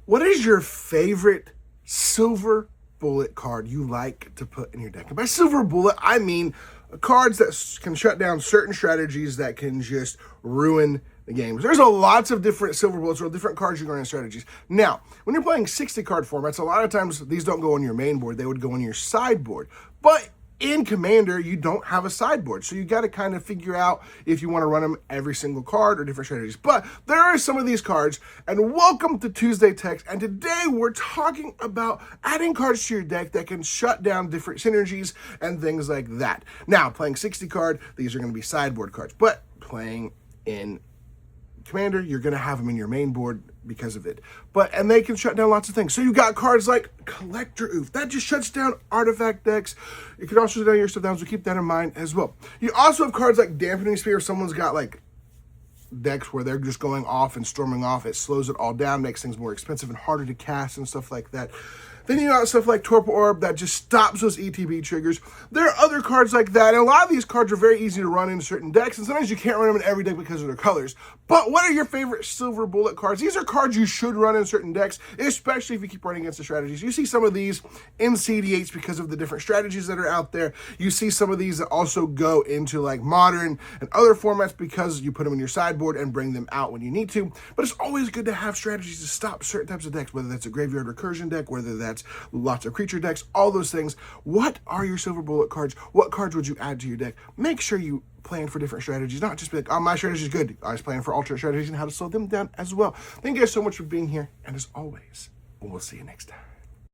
What is your favorite silver bullet card you like to put in your deck? And by silver bullet, I mean cards that can shut down certain strategies that can just ruin the games. There's lots of different silver bullets or different cards you can run in strategies. Now, when you're playing 60 card formats, a lot of times these don't go on your main board. They would go on your sideboard. But in Commander, you don't have a sideboard, so you got to kind of figure out if you want to run them every single card or different strategies. But there are some of these cards, and welcome to Tuesday Text, and today we're talking about adding cards to your deck that can shut down different synergies and things like that. Now, playing 60 card, these are going to be sideboard cards, but playing in Commander, you're going to have them in your main board because of it. And they can shut down lots of things. So you got cards like Collector Oof. That just shuts down artifact decks. You can also shut down your stuff down, so keep that in mind as well. You also have cards like Dampening Sphere. If someone's got like decks where they're just going off and storming off, it slows it all down, makes things more expensive and harder to cast and stuff like that. Then you got stuff like Torpor Orb that just stops those ETB triggers. There are other cards like that, and a lot of these cards are very easy to run in certain decks, and sometimes you can't run them in every deck because of their colors. But what are your favorite silver bullet cards? These are cards you should run in certain decks, especially if you keep running against the strategies. You see some of these in CD8s because of the different strategies that are out there. You see some of these that also go into like Modern and other formats because you put them in your sideboard and bring them out when you need to. But it's always good to have strategies to stop certain types of decks, whether that's a graveyard recursion deck, whether that's lots of creature decks, all those things. What are your silver bullet cards? What cards would you add to your deck? Make sure you plan for different strategies, not just be like, oh, my strategy is good. I was planning for alternate strategies and how to slow them down as well. Thank you guys so much for being here, and as always, we'll see you next time.